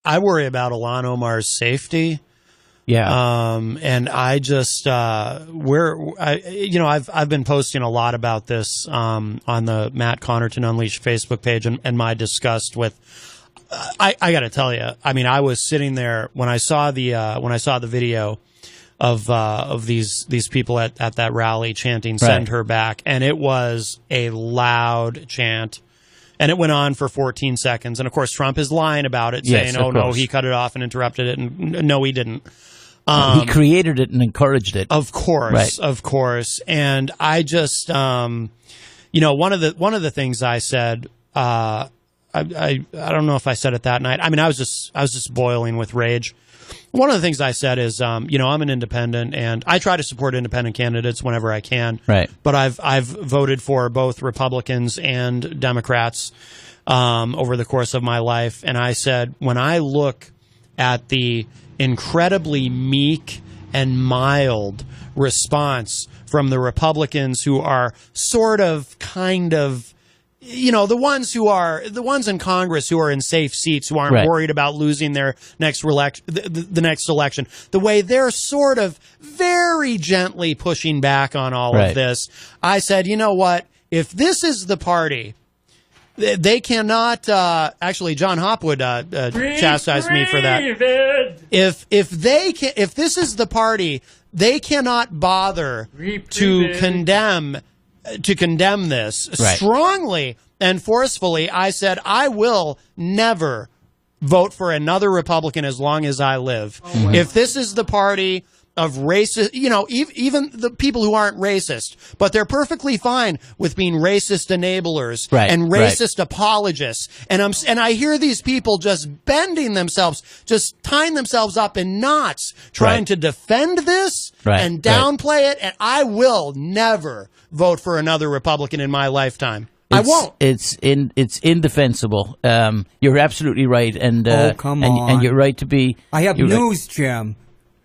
I worry about Ilhan Omar's safety. Yeah. And I just, I've been posting a lot about this, on the Matt Connarton Unleashed Facebook page and my disgust with, I gotta tell you, I mean, I was sitting there when I saw the video of these people at that rally chanting, "Send her back," and it was a loud chant. And it went on for 14 seconds. And, of course, Trump is lying about it, saying, no, he cut it off and interrupted it. And no, he didn't. He created it and encouraged it. Of course, of course. And I just, one of the things I said, I don't know if I said it that night. I mean, I was just boiling with rage. One of the things I said is, I'm an independent, and I try to support independent candidates whenever I can. Right. But I've voted for both Republicans and Democrats over the course of my life, and I said, when I look at the incredibly meek and mild response from the Republicans, who are kind of. The ones in Congress who are in safe seats, who aren't worried about losing their next the next election, the way they're sort of very gently pushing back on all of this, I said, you know what? If this is the party, they cannot. Actually, Jon Hopwood chastised me for that. If this is the party, they cannot bother to condemn this strongly and forcefully. I said, I will never vote for another Republican as long as I live. If this is the party of racist, even the people who aren't racist, but they're perfectly fine with being racist enablers and racist apologists. And I hear these people just bending themselves, just tying themselves up in knots, trying to defend this and downplay it. And I will never vote for another Republican in my lifetime. I won't. It's indefensible. You're absolutely right, and come on, and you're right to be. I have news, Jim.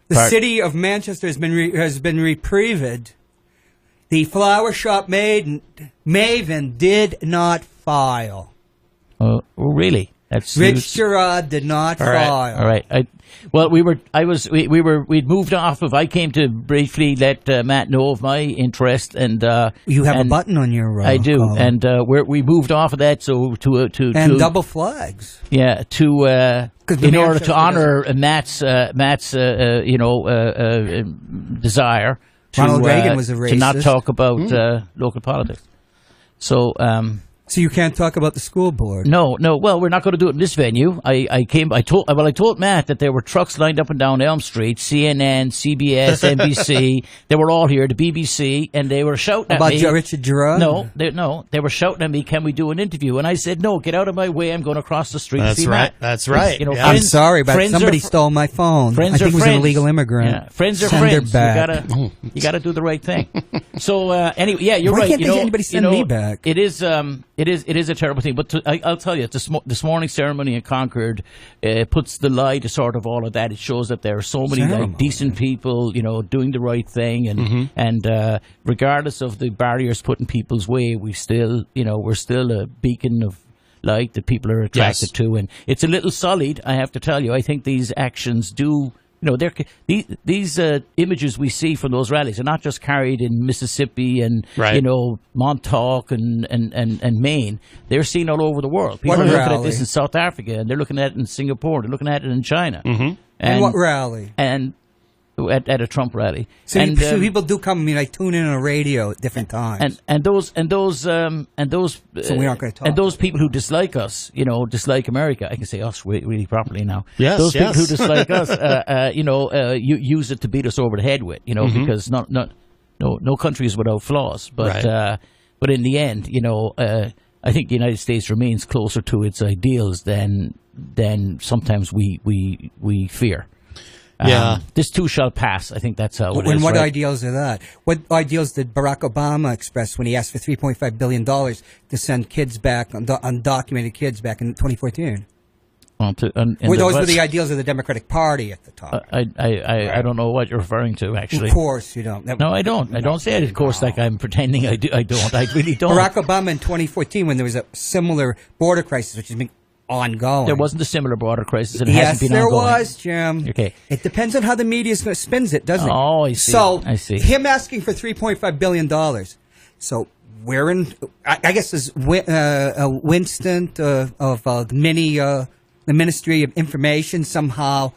The city of Manchester has been reprieved. The flower shop maven did not file. Oh, really? That's Rich Gerard did not file. All right. We'd moved off of. I came to briefly let Matt know of my interest, and you have a button on your. I do, column. And we moved off of that. So to double flags. Yeah, in order to honor Matt's desire. Ronald Reagan was a racist. To not talk about local politics. So. So you can't talk about the school board? No. Well, we're not going to do it in this venue. I told Matt that there were trucks lined up and down Elm Street, CNN, CBS, NBC. They were all here, the BBC, and they were shouting at me. About Richard Gerard? No, they were shouting at me, can we do an interview? And I said, no, get out of my way. I'm going to cross the street to see Matt. That's right. I'm sorry, but somebody stole my phone. I think it was an illegal immigrant. Yeah. Friends are send friends. Her back. You got to do the right thing. So anyway, yeah, you're Why right. Can't anybody send me back? It is a terrible thing, but I'll tell you, this morning's ceremony in Concord puts the lie to sort of all of that. It shows that there are so many decent people, doing the right thing, and regardless of the barriers put in people's way, we're still a beacon of light that people are attracted to, and it's a little sullied, I have to tell you. I think these actions do. These images we see from those rallies are not just carried in Mississippi and Montauk and Maine. They're seen all over the world. People are looking at this in South Africa, and they're looking at it in Singapore. They're looking at it in China. And what rally? And at a Trump rally. So people do come. I mean, I tune in on a radio at different times. And those. So we aren't going to talk. And those people who dislike us, dislike America. I can say us really properly now. Yes. Those people who dislike us, you use it to beat us over the head with, because no country is without flaws. But but in the end, I think the United States remains closer to its ideals than sometimes we fear. This too shall pass. I think that's how it is. And what ideals are that? What ideals did Barack Obama express when he asked for $3.5 billion to send kids back, undocumented kids back in 2014? Those were the ideals of the Democratic Party at the time. I don't know what you're referring to, actually. Of course you don't. No, I don't. I don't say it, of course, like I'm pretending I don't. I really don't. Barack Obama in 2014, when there was a similar border crisis, which has been ongoing. There wasn't a similar border crisis. And it hasn't been ongoing. Yes, there was, Jim. Okay. It depends on how the media spins it, doesn't it? Oh, I see. So, I see. Him asking for $3.5 billion. So, we're in, I guess, as Winston of the Ministry of Information somehow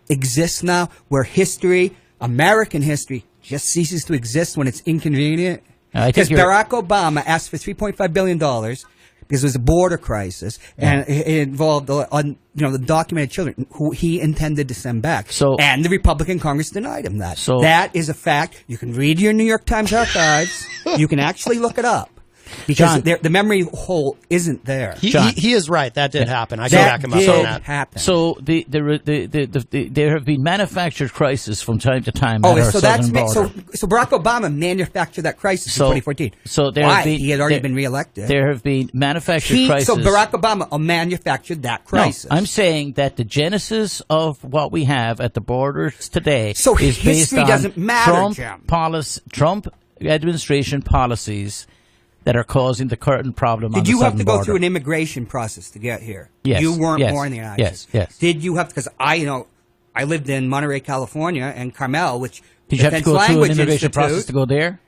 exists now, where history, American history, just ceases to exist when it's inconvenient. Because Barack Obama asked for $3.5 billion because it was a border crisis, and it involved the documented children who he intended to send back. And the Republican Congress denied him that. That is a fact. You can read your New York Times archives. You can actually look it up. Because the memory hole isn't there. He is right. That did happen. I can back him up on that. Happen. So there have been manufactured crises from time to time at our southern border. So Barack Obama manufactured that crisis in 2014. So he had already been reelected. There have been manufactured crises. So Barack Obama manufactured that crisis. No, I'm saying that the genesis of what we have at the borders today is based on doesn't matter, Trump administration policies that are causing the current problem on the southern border. Did you have to go through an immigration process to get here? Yes. You weren't born in the United States. Yes. Did you have to? Because I lived in Monterey, California, and Carmel, which did you have to go through an immigration process to go there?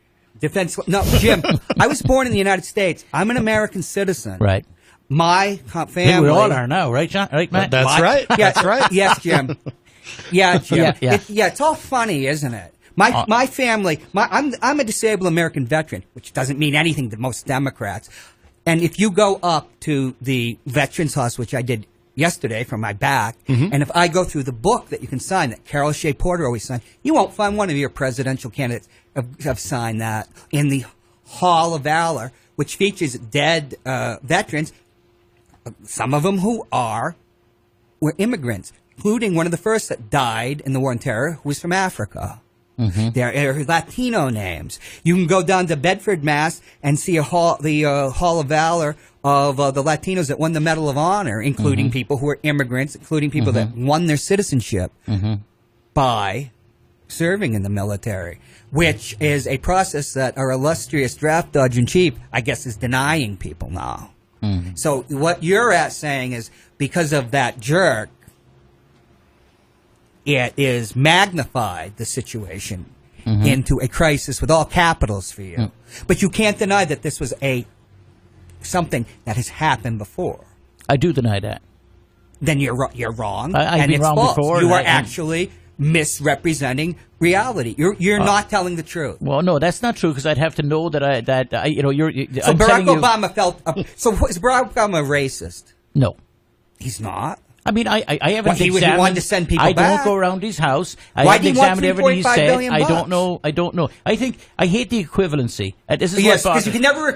No, Jim. I was born in the United States. I'm an American citizen. Right. My family. We all are now, right, John? Right, Matt? That's right. That's right. Yes, Jim. Yeah, Jim. It's all funny, isn't it? My family, I'm a disabled American veteran, which doesn't mean anything to most Democrats. And if you go up to the Veterans House, which I did yesterday from my back, and if I go through the book that you can sign, that Carol Shea Porter always signed, you won't find one of your presidential candidates have signed that in the Hall of Valor, which features dead veterans, some of them who were immigrants, including one of the first that died in the War on Terror, who was from Africa. There are Latino names. You can go down to Bedford, Mass, and see the Hall of Valor of the Latinos that won the Medal of Honor, including people who are immigrants, including people that won their citizenship by serving in the military, which is a process that our illustrious draft dodge-in-chief, I guess, is denying people now. So what you're saying is because of that jerk, it is magnified the situation into a crisis with all capitals for you. But you can't deny that this was something that has happened before. I do deny that. Then you're wrong. I've been wrong before. You are actually misrepresenting reality. You're not telling the truth. Well, no, that's not true because I'd have to know that So Barack Obama felt. So is Barack Obama a racist? No, he's not. I mean, I haven't examined. He wanted to send people back. I don't go around his house. I haven't examined everything he said. I don't know. I hate the equivalency. This is yes, because you can never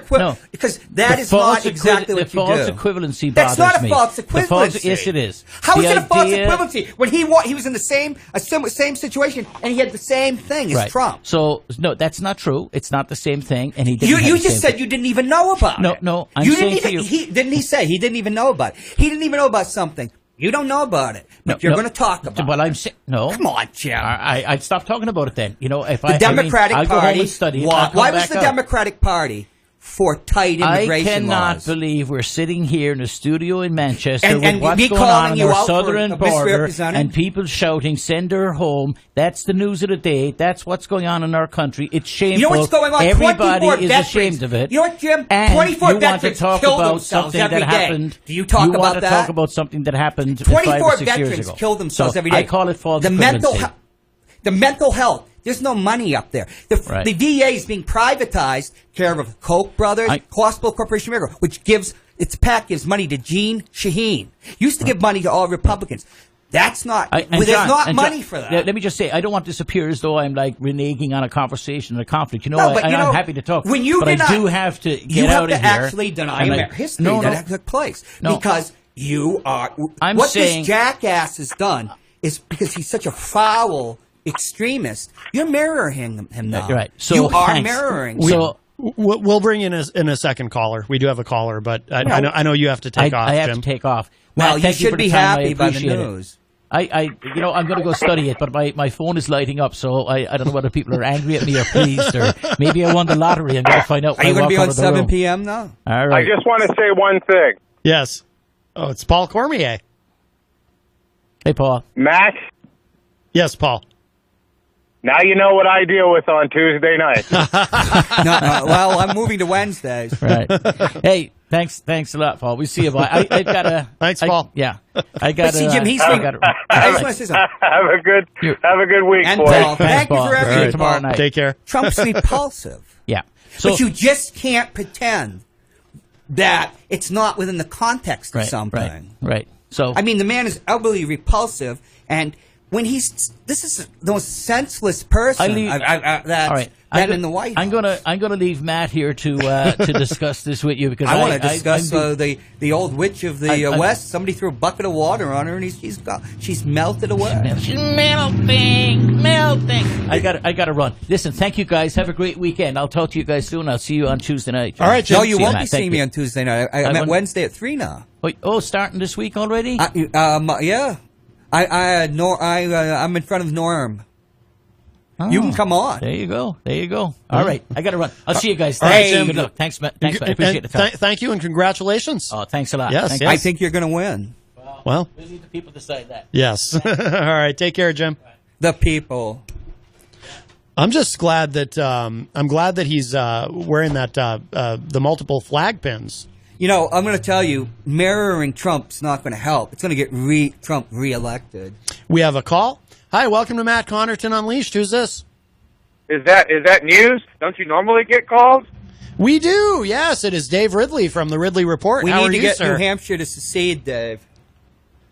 because that is not exactly what you do. The false equivalency bothers me. That's not a false equivalency. Yes, it is. How is it a false equivalency when he was in the same situation and he had the same thing as Trump? So no, that's not true. It's not the same thing, and he didn't. You just said you didn't even know about it. No, I'm saying to you. Didn't he say he didn't even know about it? He didn't even know about something. You don't know about it, but you're going to talk about it. Well, I'm saying no. Come on, Jim. I'd stop talking about it then. If the Democratic Party. I'll go home and study. Why was the Democratic Party for tight immigration laws? I cannot believe we're sitting here in a studio in Manchester with what's going on our southern border and people shouting, "Send her home." That's the news of the day. That's what's going on in our country. It's shameful. You know what's going on? Everybody is ashamed of it. You know what, Jim? And 24 you want to talk about something that happened. Do you talk about that? You want to talk about something that happened 24 5 or 6 years ago. veterans killed themselves every day. I call it false equivalency. The mental health. There's no money up there. The VA is being privatized, care of Koch brothers, Hospital Corporation of America, which gives money to Gene Shaheen. Used to give money to all Republicans. That's not. There's not money for that. Let me just say, I don't want this to appear as though I'm like reneging on a conversation or a conflict. I'm happy to talk. When you I do have to get out of here. You have to actually deny history that took place because you are. What this jackass has done is because he's such a foul extremist. You're mirroring him now. Right. So you are mirroring. So we'll bring in a second caller. We do have a caller, but I know you have to take off. I have Jim. to take off. Well, you should be happy by the news. I'm going to go study it, but my phone is lighting up, so I don't know whether people are angry at me or pleased, or maybe I won the lottery. I'm going to find out. Are you going to be on 7 p.m. now? All right. I just want to say one thing. Yes. Oh, it's Paul Cormier. Hey, Paul. Matt? Yes, Paul. Now you know what I deal with on Tuesday night. Well, I'm moving to Wednesdays. Right. Hey, thanks a lot, Paul. We see you. I've got a. Thanks, Paul. Yeah, I got. See, Jim, he's. I just want to say something. Have a good week, And boys. Paul, Thanks, thank you Paul. for everything. Right. Tomorrow night. Take care. Trump's repulsive. Yeah. So But you just can't pretend that it's not within the context of something. Right. So I mean, the man is utterly repulsive, and when this is the most senseless person that's been in the White House. I'm gonna leave Matt here to discuss this with you because I want to discuss the old witch of the West. Somebody threw a bucket of water on her, and she's melted away. She's melting. I got to run. Listen, thank you guys. Have a great weekend. I'll talk to you guys soon. I'll see you on Tuesday night. All right, Jim. No, you won't be Matt. seeing me on Tuesday night. I'm at Wednesday at 3 now. Oh, starting this week already? Yeah. I'm in front of Norm. Oh, you can come on. There you go. All right, I got to run. I'll see you guys. All right, Jim. Good luck. Thanks, Matt. I appreciate the time. Thank you and congratulations. Oh, thanks a lot. Yes, Thank yes. I think you're going to win. Well, we'll leave the people decide that. Yes. All right. Take care, Jim. The people. I'm just glad that he's wearing that the multiple flag pins. You know, I'm going to tell you, mirroring Trump's not going to help. It's going to get Trump reelected. We have a call. Hi, welcome to Matt Connarton Unleashed. Who's this? Is that news? Don't you normally get calls? We do. Yes, it is Dave Ridley from the Ridley Report. We How need are to you, get sir? New Hampshire to secede, Dave.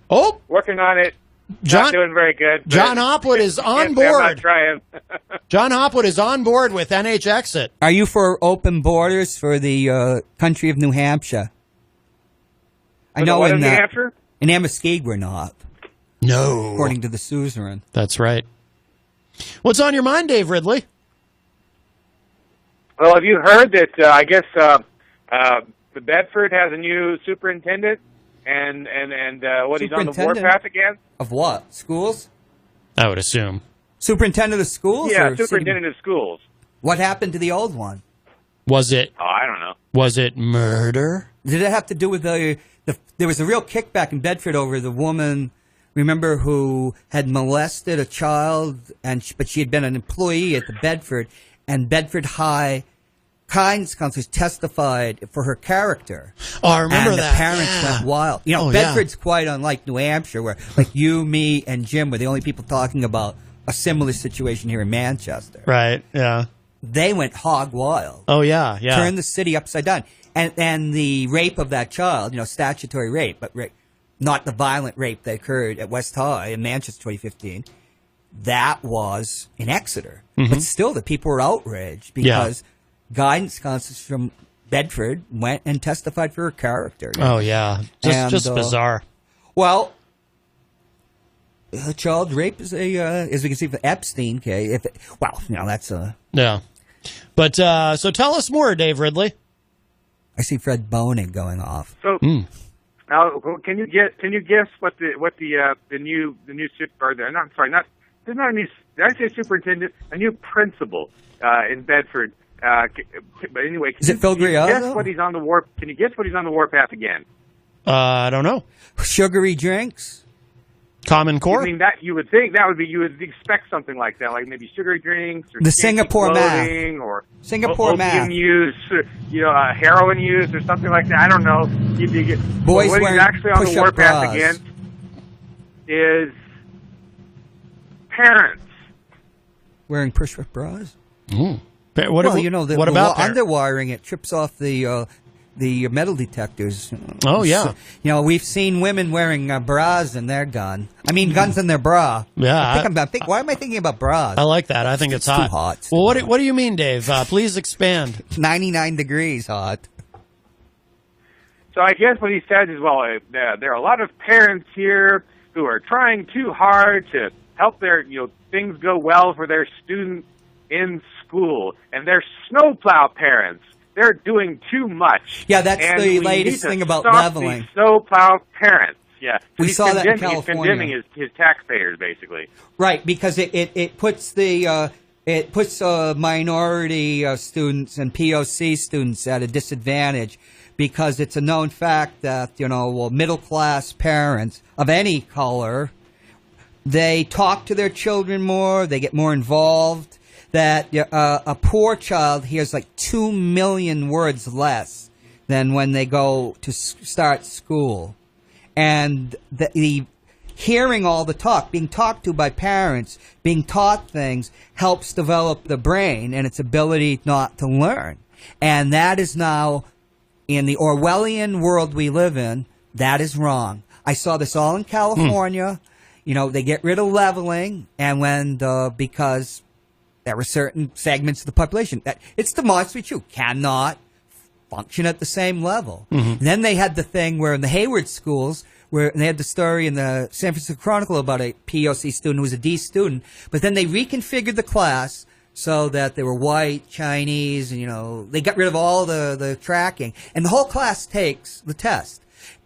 Oh, Working on it. John, Not doing very good. but Jon Hopwood is on I'm board. not trying. Jon Hopwood is on board with NH Exit. Are you for open borders for the country of New Hampshire? I know What, in New Hampshire? in Amoskeag we're not, No. according to the suzerain. That's right. What's on your mind, Dave Ridley? Well, have you heard that? I guess the Bedford has a new superintendent, and what he's on the warpath again. Of what? Schools? I would assume. Superintendent of schools? Yeah, or superintendent of schools. What happened to the old one? Was it I don't know. murder? Did it have to do with there was a real kickback in Bedford over the woman, remember, who had molested a child, but she had been an employee at the Bedford, and Bedford High guidance counselors testified for her character. Oh, I remember and that. the parents went wild. You know, Bedford's quite unlike New Hampshire, where like you, me, and Jim were the only people talking about a similar situation here in Manchester. Right, yeah. They went hog wild. Oh, yeah. Turned the city upside down. And the rape of that child, statutory rape, but not the violent rape that occurred at West High in Manchester 2015, that was in Exeter. Mm-hmm. But still, the people were outraged because guidance counselors from Bedford went and testified for her character. Oh, yeah. Just bizarre. Well, child rape is as we can see, the Epstein case. That's a... Yeah. But, so tell us more, Dave Ridley. I see Fred Boenig going off. So now, can you guess what the new super? There's not a new. Did I say superintendent? A new principal in Bedford. But anyway, is it Phil Griotto? Guess what he's on the warp? Can you guess what he's on the warpath again? I don't know. Sugary drinks. Common Core? I mean, that you would think that would be, you would expect something like that, like maybe sugary drinks or the Singapore math, or Singapore math use, heroin use or something like that. I don't know. Boys what wearing he's actually on the push-up warpath bras against is parents wearing push-up bras. What what about underwiring? It trips off the metal detectors. Oh, yeah. So, we've seen women wearing bras in their gun. I mean, guns in their bra. Yeah. Why am I thinking about bras? I like that. I think it's hot. Too hot. Well, what do you mean, Dave? Please expand. 99 degrees hot. So I guess what he says is, well, there are a lot of parents here who are trying too hard to help their, things go well for their students in school, and they're snowplow parents. They're doing too much. Yeah, that's the latest thing about leveling. Snowplow parents. Yeah, we saw that in California. He's condemning his taxpayers, basically. Right, because it puts minority students and POC students at a disadvantage because it's a known fact that, middle-class parents of any color, they talk to their children more, they get more involved, that a poor child hears like 2 million words less than when they go to start school. And the hearing all the talk, being talked to by parents, being taught things, helps develop the brain and its ability not to learn. And that is now, in the Orwellian world we live in, that is wrong. I saw this all in California. They get rid of leveling, and because there were certain segments of the population that it's demonstrably true cannot function at the same level. Mm-hmm. Then they had the thing where in the Hayward schools, where they had the story in the San Francisco Chronicle about a POC student who was a D student, but then they reconfigured the class so that they were white, Chinese, and they got rid of all the tracking, and the whole class takes the test.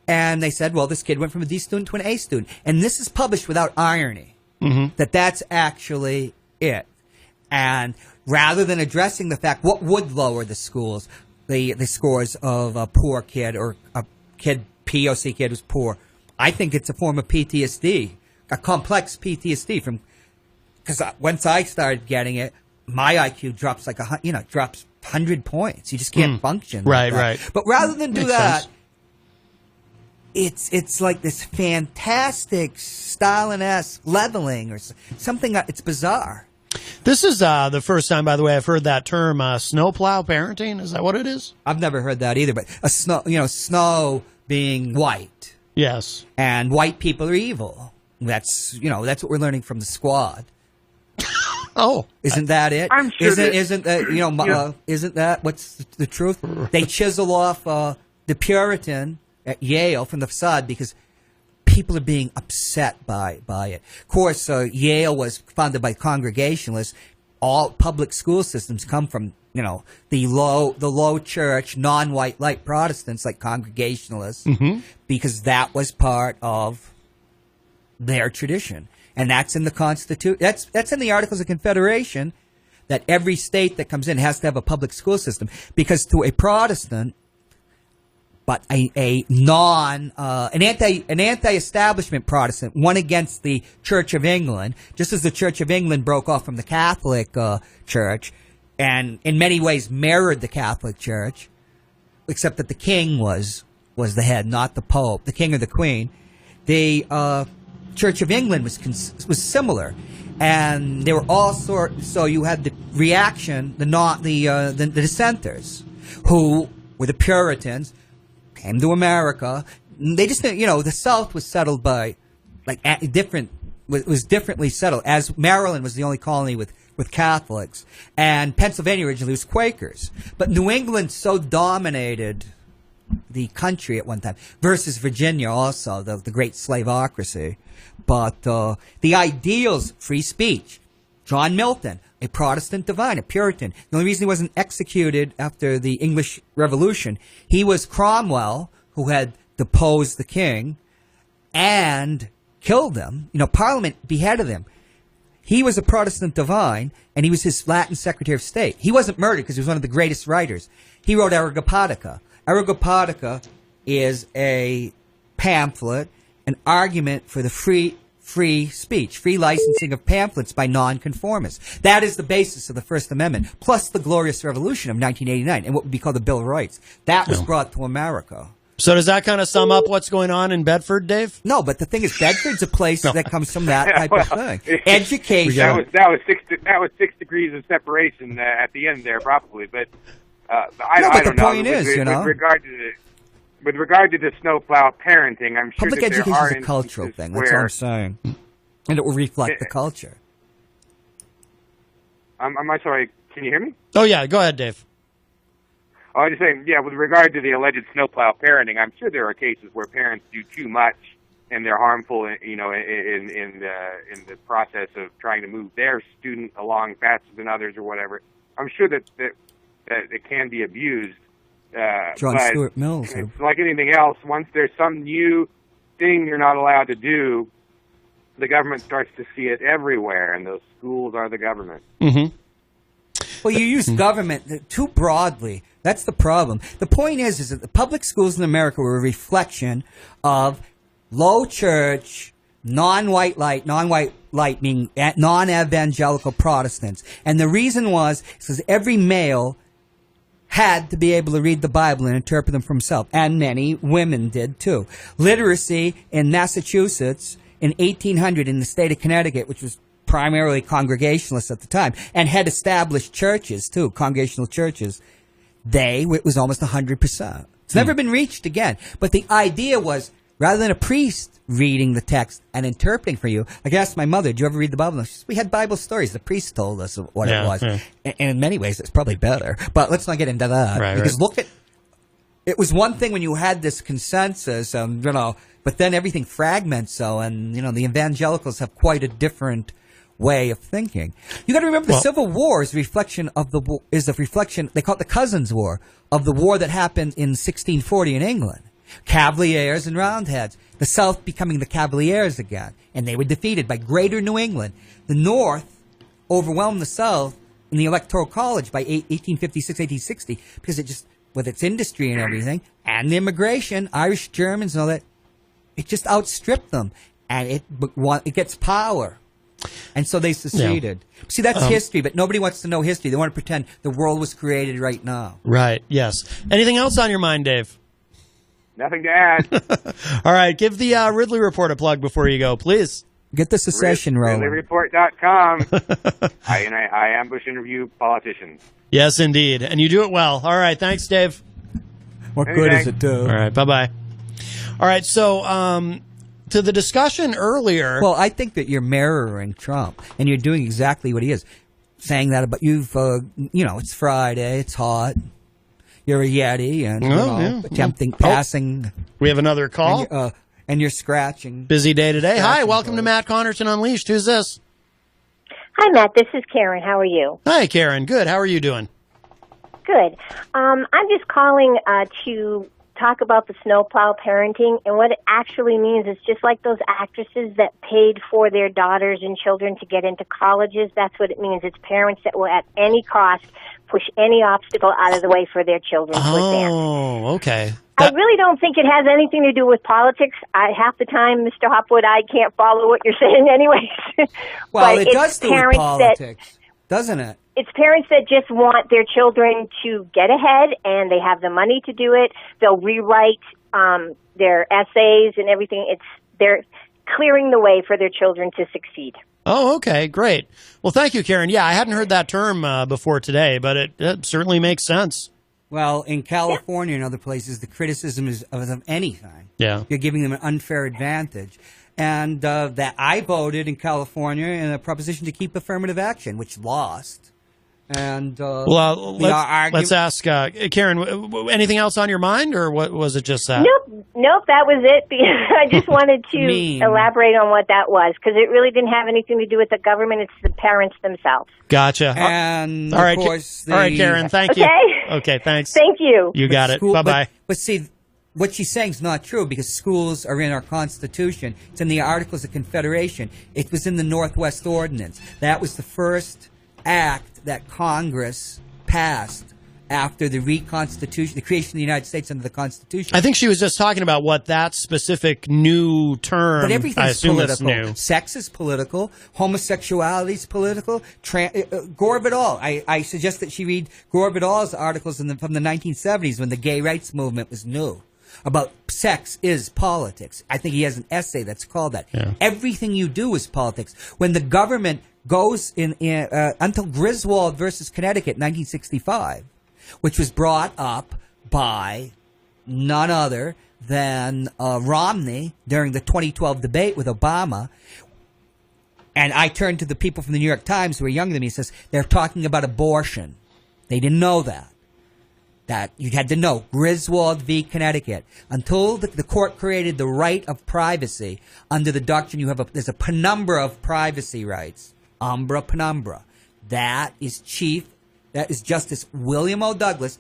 And they said, well, this kid went from a D student to an A student. And this is published without irony, that's actually it. And rather than addressing the fact, what would lower the scores of a poor kid or a POC kid who's poor, I think it's a form of PTSD, a complex PTSD because once I started getting it, my IQ drops drops 100 points. You just can't function. Right. But rather than do Makes that, sense. it's like this fantastic Stalin-esque leveling or something. It's bizarre. This is the first time, by the way, I've heard that term, snowplow parenting. Is that what it is? I've never heard that either. But snow being white. Yes. And white people are evil. That's what we're learning from the Squad. Oh, isn't that it? I'm sure. Isn't that what's the truth? They chisel off the Puritan at Yale from the facade because people are being upset by it. Of course, Yale was founded by Congregationalists. All public school systems come from the low church, non-white light Protestants like Congregationalists, because that was part of their tradition. And that's in the Constitution. That's in the Articles of Confederation, that every state that comes in has to have a public school system. Because to a Protestant, but an anti-establishment Protestant, one against the Church of England, just as the Church of England broke off from the Catholic Church, and in many ways mirrored the Catholic Church, except that the king was the head, not the Pope, the king or the queen. The Church of England was similar, and they were all so you had the reaction, the dissenters, who were the Puritans, came to America. They just the South was settled by was differently settled, as Maryland was the only colony with Catholics, and Pennsylvania originally was Quakers, but New England so dominated the country at one time, versus Virginia also, the great slaveocracy. But the ideals, free speech, John Milton, a Protestant divine, a Puritan. The only reason he wasn't executed after the English Revolution, he was Cromwell, who had deposed the king and killed him. Parliament beheaded him. He was a Protestant divine, and he was his Latin Secretary of State. He wasn't murdered because he was one of the greatest writers. He wrote Areopagitica. Areopagitica is a pamphlet, an argument for the free speech, free licensing of pamphlets by nonconformists. That is the basis of the First Amendment, plus the Glorious Revolution of 1989 and what would be called the Bill of Rights. That was brought to America. So does that kind of sum up what's going on in Bedford, Dave? No, but the thing is, Bedford's a place that comes from that type of thing. Education. That was 6 degrees of separation at the end there, probably. But I don't know. The point is, with regard to the snowplow parenting, I'm sure public that education there are is a cultural thing. That's where, what I'm saying, and it will reflect the culture. I'm sorry. Can you hear me? Oh yeah, go ahead, Dave. I was just saying, with regard to the alleged snowplow parenting, I'm sure there are cases where parents do too much and they're harmful, in the process of trying to move their student along faster than others or whatever. I'm sure that it can be abused. John Stuart Mills. It's like anything else. Once there's some new thing you're not allowed to do, the government starts to see it everywhere, and those schools are the government. Well, you use government too broadly. That's the problem. The point is that the public schools in America were a reflection of low church, non-white light meaning non-evangelical Protestants. And the reason was because every male had to be able to read the Bible and interpret them for himself. And many women did too. Literacy in Massachusetts in 1800 in the state of Connecticut, which was primarily Congregationalists at the time, and had established churches too, congregational churches, it was almost 100%. It's never been reached again. But the idea was, rather than a priest reading the text and interpreting for you, like I asked my mother, did you ever read the Bible? She said, we had Bible stories. The priest told us what it was. Yeah. And in many ways, it's probably better. But let's not get into that. Right, because it was one thing when you had this consensus, but then everything fragments. And the evangelicals have quite a different way of thinking. You got to remember the Civil War is a reflection of they call it the Cousins War, of the war that happened in 1640 in England. Cavaliers and Roundheads. The South becoming the Cavaliers again. And they were defeated by Greater New England. The North overwhelmed the South in the Electoral College by 1856, 1860, because it just, with its industry and everything, and the immigration, Irish, Germans and all that, it just outstripped them. And it gets power. And so they seceded. Yeah. See, that's history, but nobody wants to know history. They want to pretend the world was created right now. Right, yes. Anything else on your mind, Dave? Nothing to add. All right, give the Ridley Report a plug before you go, please. Get the secession rolling. RidleyReport.com. I ambush interview politicians. Yes, indeed. And you do it well. All right, thanks, Dave. What good does it do? All right, bye-bye. All right, so to the discussion earlier. Well, I think that you're mirroring Trump, and you're doing exactly what he is. Saying that about it's Friday, it's hot. You're a Yeti, and passing. We have another call. And you're scratching. Busy day today. Hi, welcome to Matt Connarton Unleashed. Who's this? Hi, Matt. This is Karen. How are you? Hi, Karen. Good. How are you doing? Good. I'm just calling to talk about the snowplow parenting, and what it actually means is just like those actresses that paid for their daughters and children to get into colleges. That's what it means. It's parents that will at any cost push any obstacle out of the way for their children to advance. Oh, okay. I really don't think it has anything to do with politics. Half the time, Mr. Hopwood, I can't follow what you're saying anyways. Well, it does do with politics, doesn't it? It's parents that just want their children to get ahead, and they have the money to do it. They'll rewrite their essays and everything. They're clearing the way for their children to succeed. Oh, okay, great. Well, thank you, Karen. Yeah, I hadn't heard that term before today, but it certainly makes sense. Well, in California and other places, the criticism is of anything. Yeah. You're giving them an unfair advantage. And that I voted in California in a proposition to keep affirmative action, which lost. And let's ask Karen. Anything else on your mind, or what was it? Just that? Nope. That was it. I just wanted to elaborate on what that was, because it really didn't have anything to do with the government. It's the parents themselves. Gotcha. And all right, Karen. Thank you. Okay. Thanks. Thank you. You got it. Bye bye. But see, what she's saying is not true, because schools are in our Constitution. It's in the Articles of Confederation. It was in the Northwest Ordinance. That was the first act that Congress passed after the reconstitution, the creation of the United States under the Constitution. I think she was just talking about what that specific new term. But everything's political. New. Sex is political. Homosexuality is political. Gore Vidal. I suggest that she read Gore Vidal's articles from the 1970s when the gay rights movement was new. About sex is politics. I think he has an essay that's called that. Yeah. Everything you do is politics. When the government goes until Griswold versus Connecticut, 1965, which was brought up by none other than Romney during the 2012 debate with Obama. And I turned to the people from the New York Times who are younger than me and says, they're talking about abortion. They didn't know that. That you had to know. Griswold v. Connecticut. Until the court created the right of privacy under the doctrine, there's a penumbra of privacy rights. Umbra penumbra. That is Justice William O. Douglas,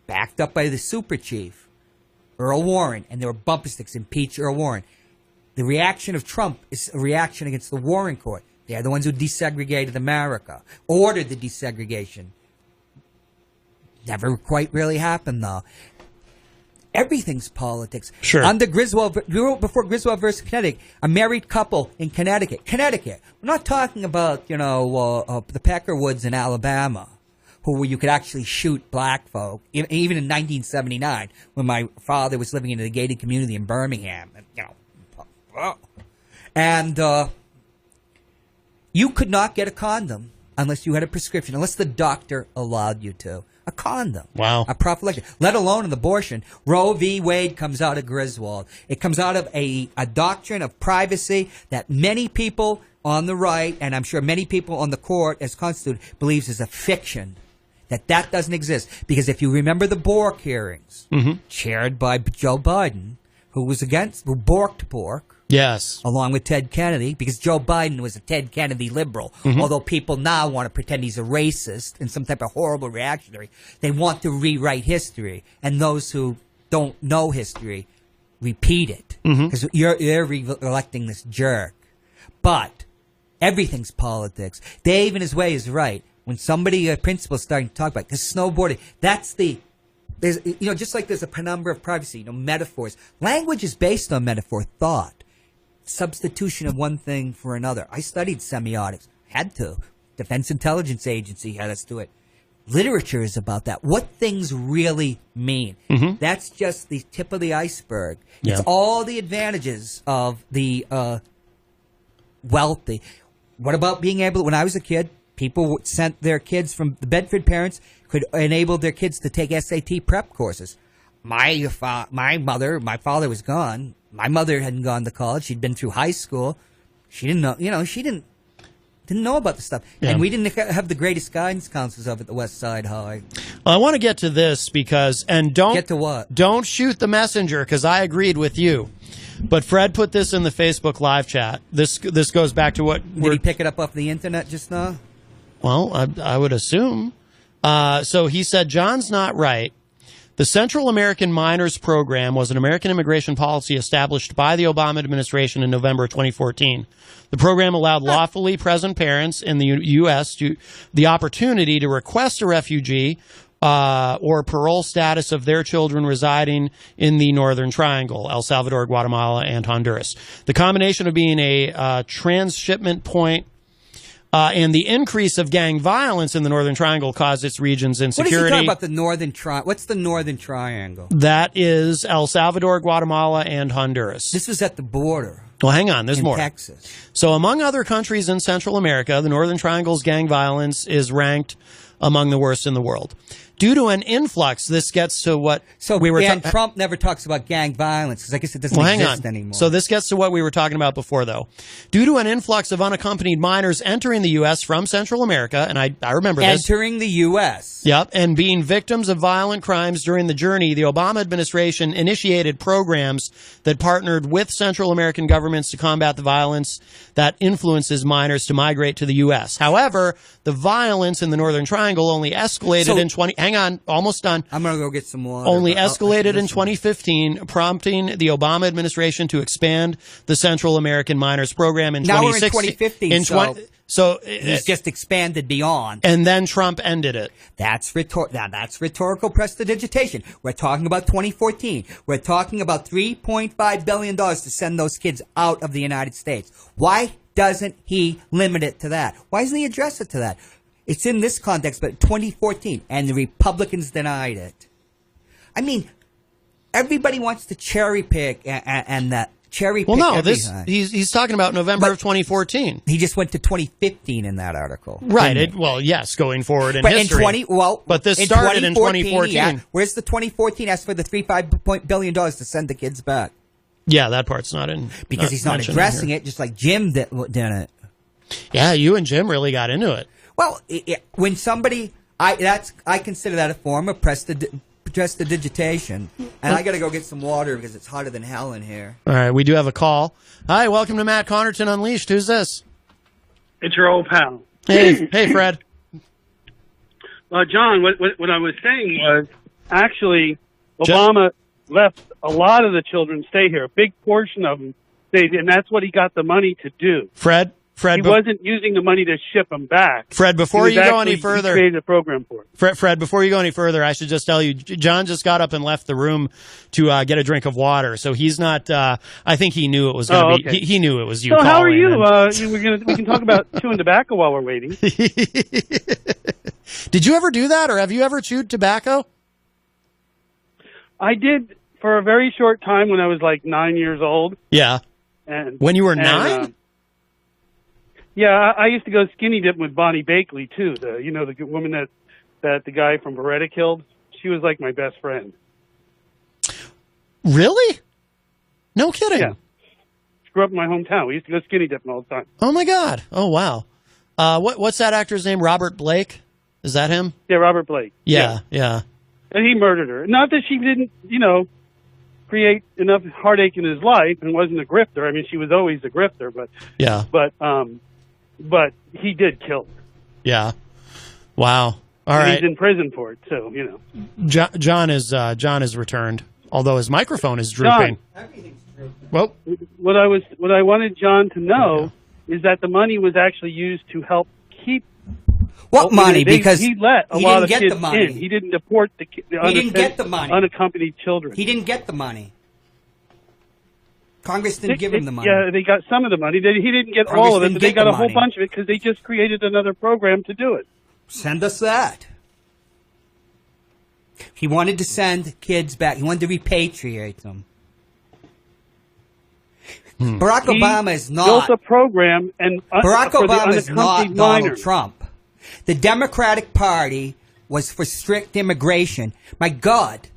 backed up by the super chief, Earl Warren, and there were bumper sticks, impeach Earl Warren. The reaction of Trump is a reaction against the Warren Court. They are the ones who desegregated America, ordered the desegregation. Never quite really happened, though. Everything's politics. Sure. Under Griswold, before Griswold versus Connecticut, a married couple in Connecticut. We're not talking about, the Peckerwoods in Alabama, who you could actually shoot black folk, even in 1979, when my father was living in a gated community in Birmingham. And you could not get a condom unless you had a prescription, unless the doctor allowed you to. A condom. Wow. A prophylactic. Let alone an abortion. Roe v. Wade comes out of Griswold. It comes out of a doctrine of privacy that many people on the right, and I'm sure many people on the court as constituted, believes is a fiction. That doesn't exist. Because if you remember the Bork hearings, chaired by Joe Biden, who borked Bork, yes, along with Ted Kennedy, because Joe Biden was a Ted Kennedy liberal. Although people now want to pretend he's a racist and some type of horrible reactionary, they want to rewrite history. And those who don't know history repeat it. Because you're re-electing this jerk. But everything's politics. Dave, in his way, is right. When somebody, a principal, is starting to talk about it, because snowboarding, there's just like there's a penumbra of privacy, metaphors. Language is based on metaphor, thought. Substitution of one thing for another. I studied semiotics. Had to. Defense Intelligence Agency had us do it. Literature is about that. What things really mean. That's just the tip of the iceberg. Yeah. It's all the advantages of the wealthy. What about being able, when I was a kid, people sent their kids from the Bedford parents could enable their kids to take SAT prep courses. My father was gone. My mother hadn't gone to college. She'd been through high school. She didn't know, she didn't know about the stuff. Yeah. And we didn't have the greatest guidance counselors up at the West Side High. Well, I want to get to this because, and get to what? Don't shoot the messenger, because I agreed with you. But Fred put this in the Facebook live chat. This goes back to what Did he pick it up off the internet just now? Well, I would assume. So he said, John's not right. The Central American Minors Program was an American immigration policy established by the Obama administration in November 2014. The program allowed lawfully present parents in the U.S. the opportunity to request a refugee or parole status of their children residing in the Northern Triangle, El Salvador, Guatemala, and Honduras. The combination of being a transshipment point and the increase of gang violence in the Northern Triangle caused its region's insecurity. What is he talking about, the Northern Triangle? What's the Northern Triangle? That is El Salvador, Guatemala, and Honduras. This is at the border. Well, hang on. There's more. Texas. So among other countries in Central America, the Northern Triangle's gang violence is ranked among the worst in the world. Due to an influx, this gets to what we were and Trump never talks about gang violence, because I guess it doesn't exist anymore. So this gets to what we were talking about before, though. Due to an influx of unaccompanied minors entering the U.S. from Central America, and I remember this. Entering the U.S. Yep, and being victims of violent crimes during the journey, the Obama administration initiated programs that partnered with Central American governments to combat the violence that influences minors to migrate to the U.S. However, the violence in the Northern Triangle only escalated in 20... Hang on, almost done. I'm going to go get some water. Only escalated in 2015, prompting the Obama administration to expand the Central American Minors Program in 2016. Now we're in 2015, so it's just expanded beyond. And then Trump ended it. That's rhetorical prestidigitation. We're talking about 2014. We're talking about $3.5 billion to send those kids out of the United States. Why doesn't he limit it to that? Why doesn't he address it to that? It's in this context, but 2014, and the Republicans denied it. I mean, everybody wants to cherry pick and that cherry pick. Well, no, he's talking about November of 2014. He just went to 2015 in that article, right? Yes, going forward in history. But this started in 2014. Yeah. Where's the 2014? Asked for the $3.5 billion to send the kids back. Yeah, that part's not in because he's not addressing it, just like Jim did it. Yeah, you and Jim really got into it. Well, when somebody, I consider that a form of prestidigitation, and I got to go get some water because it's hotter than hell in here. All right, we do have a call. Hi, welcome to Matt Connarton Unleashed. Who's this? It's your old pal. Hey, Fred. John, what I was saying was actually Obama left a lot of the children stay here. A big portion of them stayed, and that's what he got the money to do. Fred, Fred, he wasn't using the money to ship them back. Fred, before you go any further, he created a program for it. Fred, before you go any further, I should just tell you, John just got up and left the room to get a drink of water. So he's not. I think he knew it was going to be. He knew it was you. So how are you? And... we can talk about chewing tobacco while we're waiting. Did you ever do that, or have you ever chewed tobacco? I did for a very short time when I was like 9 years old. Yeah. And when you were 9? Yeah, I used to go skinny dipping with Bonnie Bakley too. The woman that the guy from Beretta killed. She was like my best friend. Really? No kidding. Yeah. She grew up in my hometown. We used to go skinny dipping all the time. Oh my God. Oh wow. What's that actor's name? Robert Blake? Is that him? Yeah, Robert Blake. Yeah. And he murdered her. Not that she didn't, create enough heartache in his life and wasn't a grifter. I mean, she was always a grifter, but yeah. But he did kill her. Yeah. Wow. All right. He's in prison for it, so John is returned, although his microphone is drooping. Everything's true. Well, what I wanted John to know is that the money was actually used to help keep. What money? Because he let a lot of kids the money. in. He didn't deport the unaccompanied children. He didn't get the money. Congress didn't give him the money. Yeah, they got some of the money. He didn't get Congress all of it, but they got a whole money. bunch of it because they just created another program to do it. Send us that. He wanted to send kids back. He wanted to repatriate them. Barack Obama is not. Built a program, and Barack for Obama the is not unaccompanied Donald minors. Trump. The Democratic Party was for strict immigration. My God,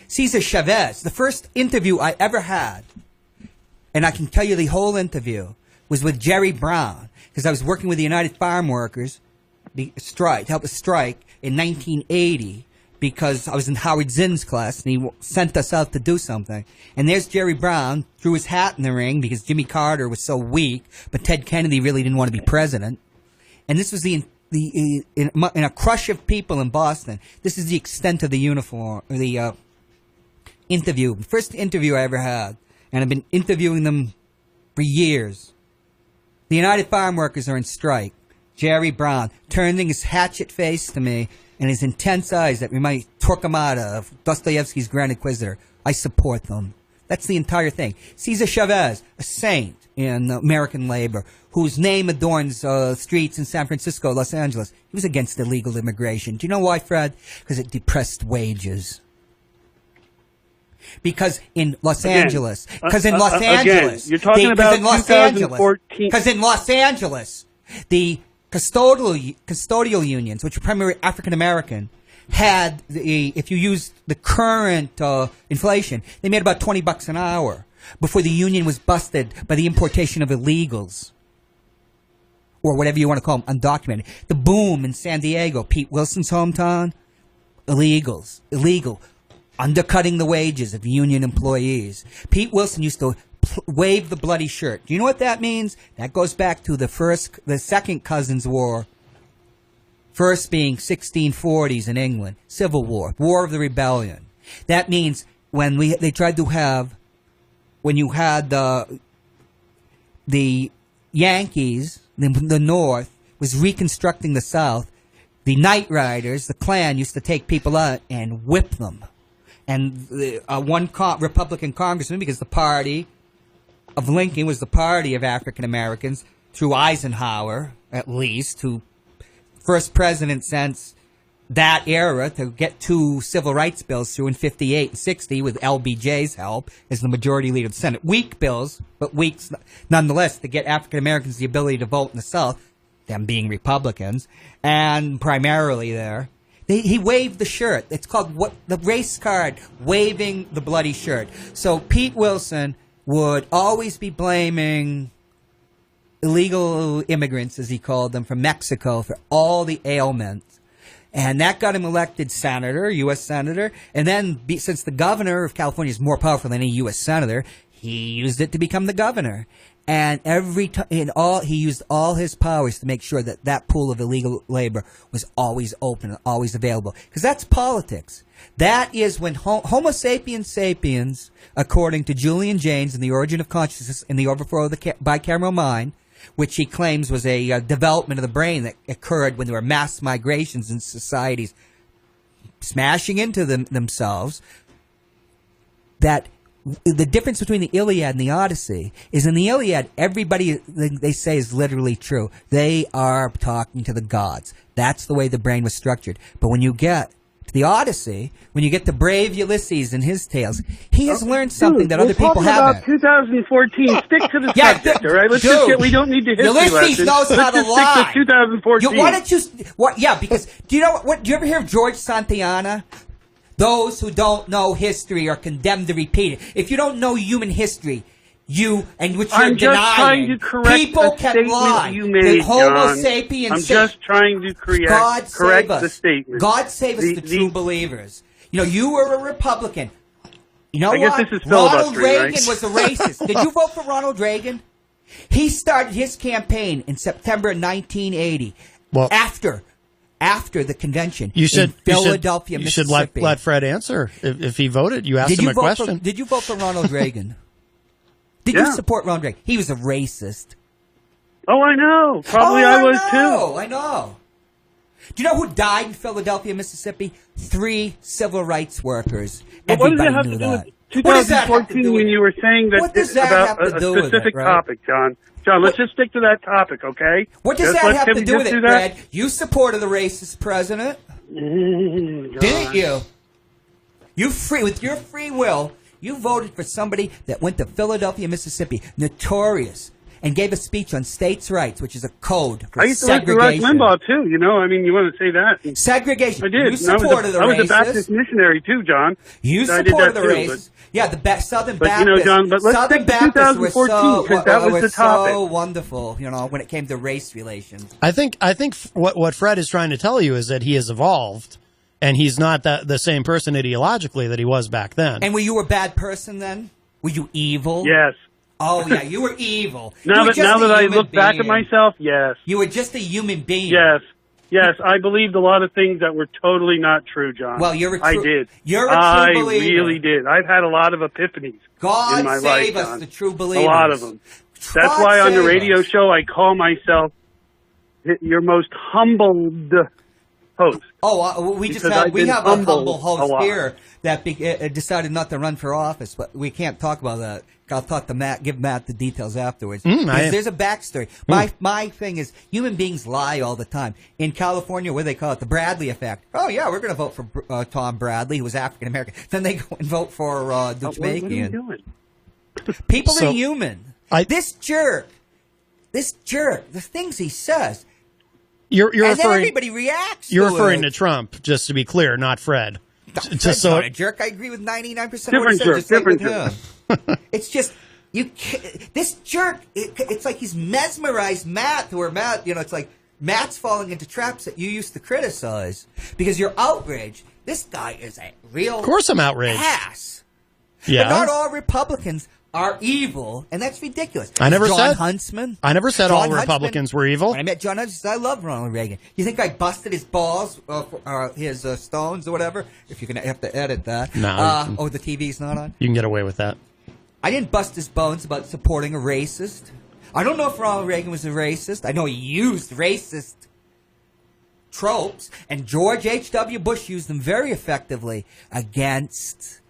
Cesar Chavez, the first interview I ever had, and I can tell you the whole interview, was with Jerry Brown, because I was working with the United Farm Workers, helped a strike in 1980, because I was in Howard Zinn's class, and he sent us out to do something. And there's Jerry Brown, threw his hat in the ring, because Jimmy Carter was so weak, but Ted Kennedy really didn't want to be president. And this was in a crush of people in Boston. This is the extent of the interview. First interview I ever had. And I've been interviewing them for years. The United Farm Workers are in strike. Jerry Brown turning his hatchet face to me and his intense eyes that remind Torquemada of Dostoevsky's Grand Inquisitor. I support them. That's the entire thing. Cesar Chavez, a saint in American labor, whose name adorns streets in San Francisco, Los Angeles. He was against illegal immigration. Do you know why, Fred? Because it depressed wages. Because in Los Angeles, you're talking about 2014. Because in Los Angeles, the custodial unions, which are primarily African American, had if you used the current inflation, they made about $20 an hour before the union was busted by the importation of illegals, or whatever you want to call them, undocumented. The boom in San Diego, Pete Wilson's hometown, illegal, undercutting the wages of union employees. Pete Wilson used to wave the bloody shirt. Do you know what that means? That goes back to the Second Cousins War. First being 1640s in England, Civil War, War of the Rebellion. That means when they tried to have, when you had the Yankees, the North was reconstructing the South, the Night Riders, the Klan, used to take people out and whip them. And one Republican congressman, because the party of Lincoln was the party of African Americans, through Eisenhower, at least, who first president since that era to get 2 civil rights bills through in 58 and 60 with LBJ's help as the majority leader of the Senate. Weak bills, but weak nonetheless to get African Americans the ability to vote in the South, them being Republicans, and primarily there. He waved the shirt. It's called the race card, waving the bloody shirt. So Pete Wilson would always be blaming illegal immigrants, as he called them, from Mexico for all the ailments. And that got him elected senator, U.S. senator. And then, since the governor of California is more powerful than any U.S. senator, he used it to become the governor. And he used all his powers to make sure that that pool of illegal labor was always open and always available. Because that's politics. That is when Homo sapiens sapiens, according to Julian Jaynes in The Origin of Consciousness and the Overthrow of the Bicameral Mind, which he claims was a development of the brain that occurred when there were mass migrations in societies smashing into themselves, that the difference between the Iliad and the Odyssey is in the Iliad, everybody they say is literally true. They are talking to the gods. That's the way the brain was structured. But when you get to the Odyssey, when you get to brave Ulysses and his tales, he has learned something that other people haven't. About 2014. Stick to the subject, all right? Let's just get. We don't need the history Ulysses lesson. knows how to lie. Stick to 2014. Why don't you? Yeah, because do you know what? Do you ever hear of George Santayana? Those who don't know history are condemned to repeat it. If you don't know human history, which you're denying, people can lie. You made, Homo sapiens. I'm just trying to correct the statement. God save us, the true believers. You know, you were a Republican. You know I what? guess this is Ronald Reagan right? was a racist. Did you vote for Ronald Reagan? He started his campaign in September 1980. Well, after the convention in Philadelphia, Mississippi. Mississippi. You should let Fred answer if he voted. You asked him a question. Did you vote for Ronald Reagan? Did you support Ronald Reagan? He was a racist. Oh, I know. Probably I was too. I know. Do you know who died in Philadelphia, Mississippi? 3 civil rights workers. But what does that Everybody have knew to do that. with 2014 when you were saying that What does that about have to a do with specific it, right? topic, John? John, let's just stick to that topic, okay? What does Just that let have to Tim do with just it, do that? Fred? You supported the racist president, didn't you? With your free will, you voted for somebody that went to Philadelphia, Mississippi, notorious, and gave a speech on states' rights, which is a code for I used to like segregation. Rush Limbaugh, too, you know? I mean, you want to say that. Segregation. I did. You supported the I was a racists. Baptist missionary, too, John. You I did supported that the too, racists. Yeah, the Southern but, Baptists. you know, John, but let's Southern stick to Baptists were 2014, because that was the topic. so wonderful, you know, when it came to race relations. I think what Fred is trying to tell you is that he has evolved, and he's not the same person ideologically that he was back then. And were you a bad person then? Were you evil? Yes. Oh, yeah, you were evil. Now that I look back at myself, yes. You were just a human being. Yes, I believed a lot of things that were totally not true, John. Well, I did. You're a true believer. I really did. I've had a lot of epiphanies God in my save life, us, John. the true believers. A lot of them. That's why on the radio show I call myself your most humbled host. Oh, we have a humble host here that decided not to run for office, but we can't talk about that. I'll talk to Matt, give Matt the details afterwards. There's a backstory. My thing is, human beings lie all the time. In California, what do they call it? The Bradley effect. Oh, yeah, we're going to vote for Tom Bradley, who was African-American. Then they go and vote for the Jamaican. What are you doing? People are human. This jerk, the things he says. You're and referring, then everybody reacts. You're referring to Trump, just to be clear, not Fred. Fred's not a jerk. I agree with 99% of what he said. Different jerk. It's just this jerk. It's like he's mesmerized Matt. Where Matt, it's like Matt's falling into traps that you used to criticize because you're outraged. This guy is a real. Of course, I'm outraged. Ass. Yeah. But not all Republicans are evil, and that's ridiculous. I never said all Republicans were evil. When I met John Huntsman, I love Ronald Reagan. You think I busted his balls, his stones or whatever? If you're going to have to edit that. No. The TV's not on? You can get away with that. I didn't bust his bones about supporting a racist. I don't know if Ronald Reagan was a racist. I know he used racist tropes, and George H.W. Bush used them very effectively against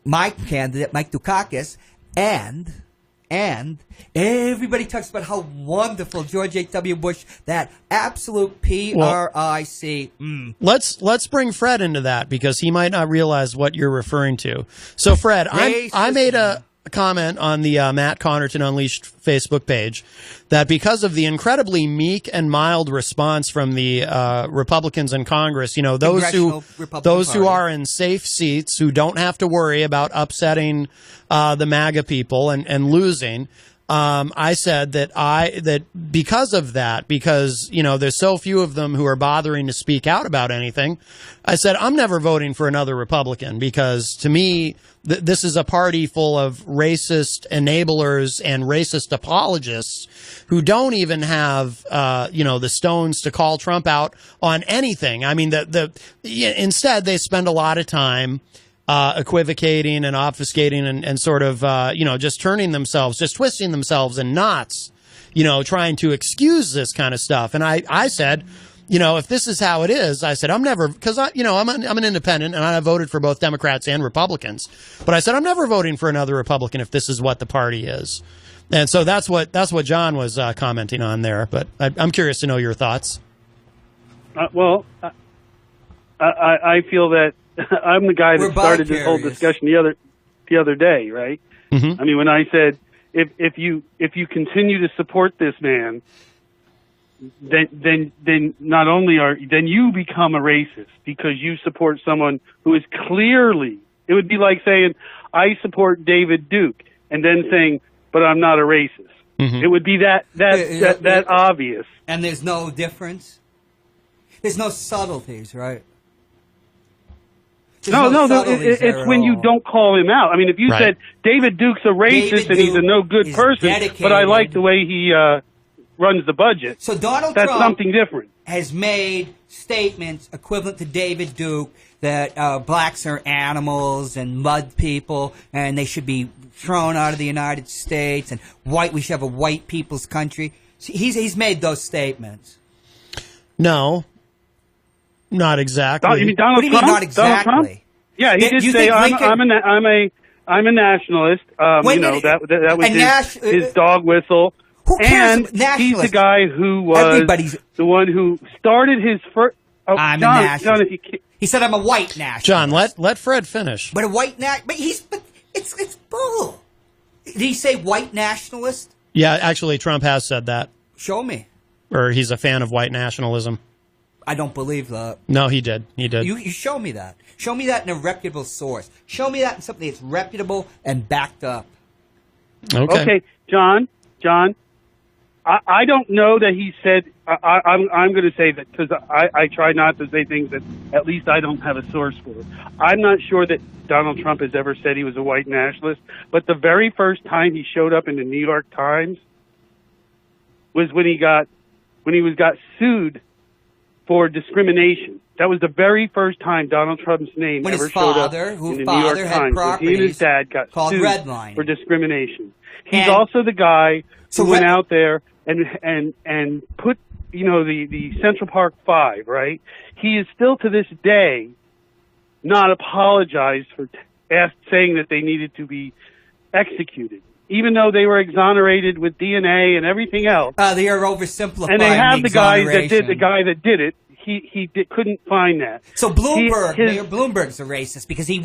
my candidate, Mike Dukakis. And everybody talks about how wonderful George H.W. Bush, that absolute P-R-I-C. Let's bring Fred into that because he might not realize what you're referring to. So, Fred, I made a comment on the Matt Connarton Unleashed Facebook page that because of the incredibly meek and mild response from the Republicans in Congress, those who are in safe seats, who don't have to worry about upsetting the MAGA people and losing, I said that because of that, because there's so few of them who are bothering to speak out about anything, I said I'm never voting for another Republican because to me this is a party full of racist enablers and racist apologists who don't even have the stones to call Trump out on anything. I mean, instead they spend a lot of time equivocating and obfuscating and sort of, just turning themselves, just twisting themselves in knots trying to excuse this kind of stuff. And I said, if this is how it is, I said, I'm never, because I'm an independent and I voted for both Democrats and Republicans. But I said, I'm never voting for another Republican if this is what the party is. And so that's what Jon was commenting on there. But I'm curious to know your thoughts. I feel that I'm the guy that started this whole discussion the other day, right? Mm-hmm. I mean, when I said if you continue to support this man, then not only then you become a racist because you support someone who is clearly, it would be like saying I support David Duke and then saying, but I'm not a racist. Mm-hmm. It would be that obvious. And there's no difference. There's no subtleties, right? It's when you don't call him out. I mean, if you said David Duke's a racist and he's a no good person, but I like the way he runs the budget. So Donald Trump something different. Has made statements equivalent to David Duke that blacks are animals and mud people and they should be thrown out of the United States and we should have a white people's country. He's made those statements. No. Not exactly. You mean Donald what do you Trump? mean not exactly? Yeah, he did say I'm a nationalist. That was his dog whistle. Who cares? And he's the guy who was the one who started his first. Oh, I'm John, a nationalist. John, he said I'm a white nationalist. John, let Fred finish. But a white but it's bull. Did he say white nationalist? Yeah, actually, Trump has said that. Show me. Or he's a fan of white nationalism. I don't believe that. No, he did. He did. You show me that. Show me that in a reputable source. Show me that in something that's reputable and backed up. Okay, John. I don't know that he said. I'm going to say that because I try not to say things that at least I don't have a source for. I'm not sure that Donald Trump has ever said he was a white nationalist. But the very first time he showed up in the New York Times was when he got sued for discrimination. That was the very first time Donald Trump's name ever showed up in the New York Times. He and his dad got sued for discrimination. He's also the guy who went out there and put, the Central Park 5, right? He is still to this day not apologized for saying that they needed to be executed, even though they were exonerated with DNA and everything else. They are oversimplifying. And they have the guy that did it. He couldn't find that. So Mayor Bloomberg's a racist because he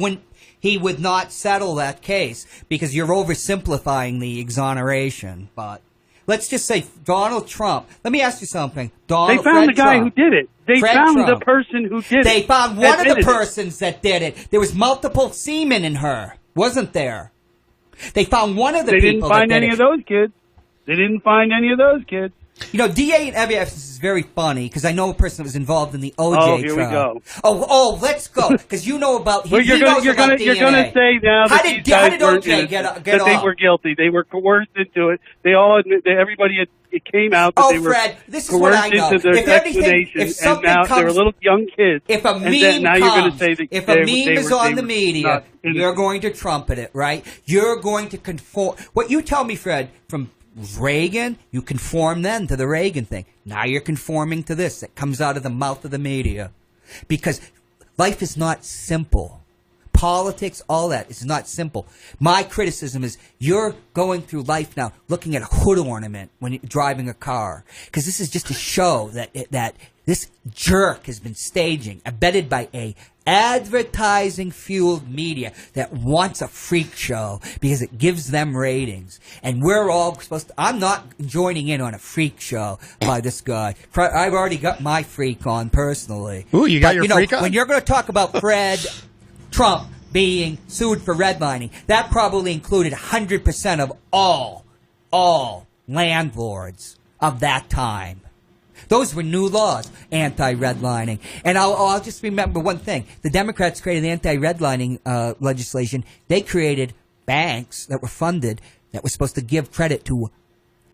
would not settle that case because you're oversimplifying the exoneration. But let's just say Donald Trump. Let me ask you something. They found the guy who did it. They found the person who did it. They found one of the persons that did it. There was multiple semen in her, wasn't there? They found one of the people. They didn't find any of those kids. They didn't find any of those kids. DA and evidence is very funny because I know a person that was involved in the OJ trial. Here we go. Let's go because you know about. Well, you're going to say now that these guys they were guilty. They were coerced into it. They all admit that it came out that they were coerced into their explanation, and now they're little young kids. If a meme is on the media, you're going to trumpet it, right? You're going to conform. What you tell me, Fred, from Reagan, you conform then to the Reagan thing. Now you're conforming to this that comes out of the mouth of the media. Because life is not simple. Politics, all that is not simple. My criticism is you're going through life now looking at a hood ornament when you're driving a car. Because this is just a show that this jerk has been staging, abetted by a advertising-fueled media that wants a freak show because it gives them ratings. And we're all supposed to... I'm not joining in on a freak show by this guy. I've already got my freak on personally. Ooh, you got your freak on? When you're going to talk about Fred Trump being sued for redlining, that probably included 100% of all landlords of that time. Those were new laws, anti-redlining. And I'll just remember one thing. The Democrats created the anti-redlining legislation. They created banks that were funded that were supposed to give credit to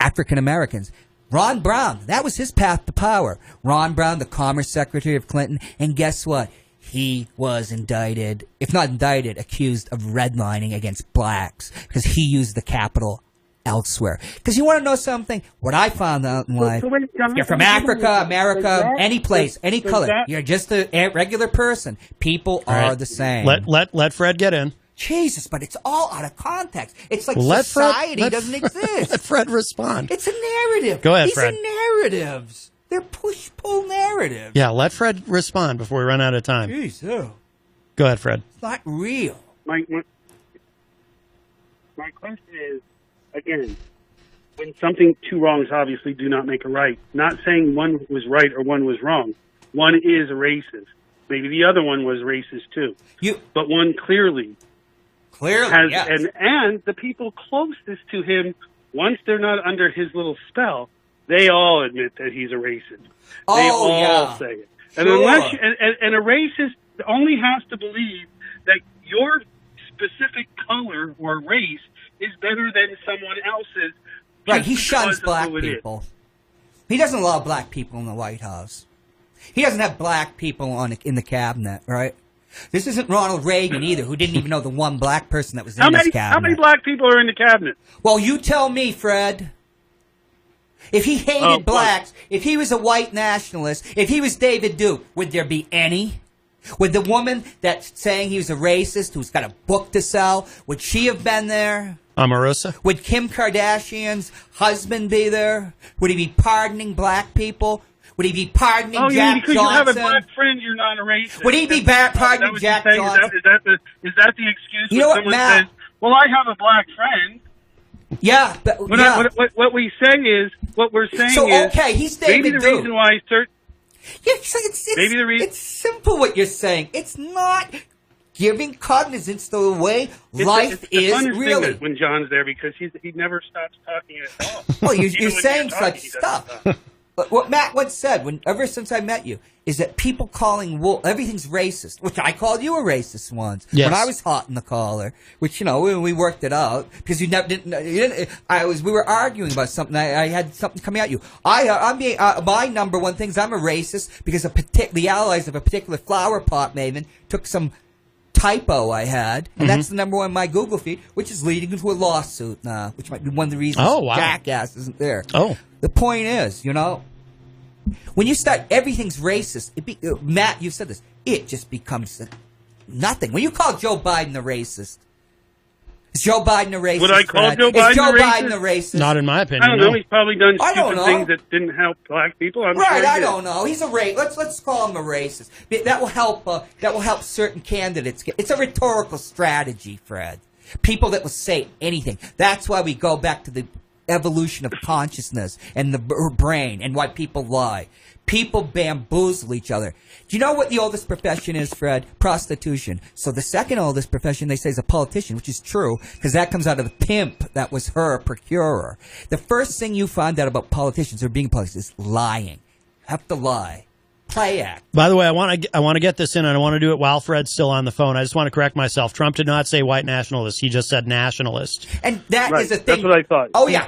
African Americans. Ron Brown, that was his path to power. Ron Brown, the Commerce Secretary of Clinton. And guess what? He was indicted, if not indicted, accused of redlining against blacks because he used the capital elsewhere. Because you want to know something? What I found out in life, you're from Africa, America, any place, any color. You're just a regular person. People are the same. Let Fred get in. Jesus, but it's all out of context. It's like society doesn't exist. Let Fred respond. It's a narrative. Go ahead, These Fred. are narratives. They're push-pull narratives. Yeah, let Fred respond before we run out of time. Jeez, oh. Go ahead, Fred. It's not real. My question is, again, when two wrongs obviously do not make a right, not saying one was right or one was wrong. One is a racist. Maybe the other one was racist too. But one clearly has, yes. and the people closest to him, once they're not under his little spell, they all admit that he's a racist. They all say it. And unless and a racist only has to believe that your specific color or race is better than someone else's. Right, he shuns black people. He doesn't allow black people in the White House. He doesn't have black people in the cabinet, right? This isn't Ronald Reagan either, who didn't even know the one black person that was in his cabinet. How many black people are in the cabinet? Well, you tell me, Fred. If he hated blacks, if he was a white nationalist, if he was David Duke, would there be any? Would the woman that's saying he was a racist, who's got a book to sell, would she have been there? Omarosa? Would Kim Kardashian's husband be there? Would he be pardoning black people? Would he be pardoning Jack because Johnson? You have a black friend, you're not a racist. Would he be pardoning Jack Johnson? Is that the excuse you know when what, someone Matt? says, well, I have a black friend? Yeah. But, what we say is, what we're saying so, is, okay, he's David maybe the Duke. reason why Maybe the reason. It's simple what you're saying. It's not giving cognizance to the way life is really. When John's there, because he never stops talking at all. Well, you're saying such stuff. But what Matt once said, ever since I met you, is that people calling everything's racist, which I called you a racist once when I was hot in the collar. Which we worked it out because you never didn't. We were arguing about something. I had something coming at you. My number one thing is I'm a racist because the allies of a particular flower pot maven took some typo I had, and that's the number one on my Google feed, which is leading into a lawsuit now, which might be one of the reasons Jackass isn't there. Oh. The point is, when you start everything's racist, Matt, you said this, it just becomes nothing. When you call Joe Biden a racist, is Joe Biden a racist? Would I call Joe Biden a racist? Not in my opinion. I don't know. He's probably done stupid things that didn't help black people. I'm sure I don't know. He's a racist. Let's call him a racist. That will help. That will help certain candidates. It's a rhetorical strategy, Fred. People that will say anything. That's why we go back to the evolution of consciousness and the brain and why people lie. People bamboozle each other. Do you know what the oldest profession is, Fred? Prostitution. So the second oldest profession, they say, is a politician, which is true, because that comes out of the pimp that was her procurer. The first thing you find out about politicians or being politicians is lying. Have to lie. Play act. By the way, I want to get this in, and I want to do it while Fred's still on the phone. I just want to correct myself. Trump did not say white nationalist. He just said nationalist. And that is a thing. That's what I thought. Oh, yeah.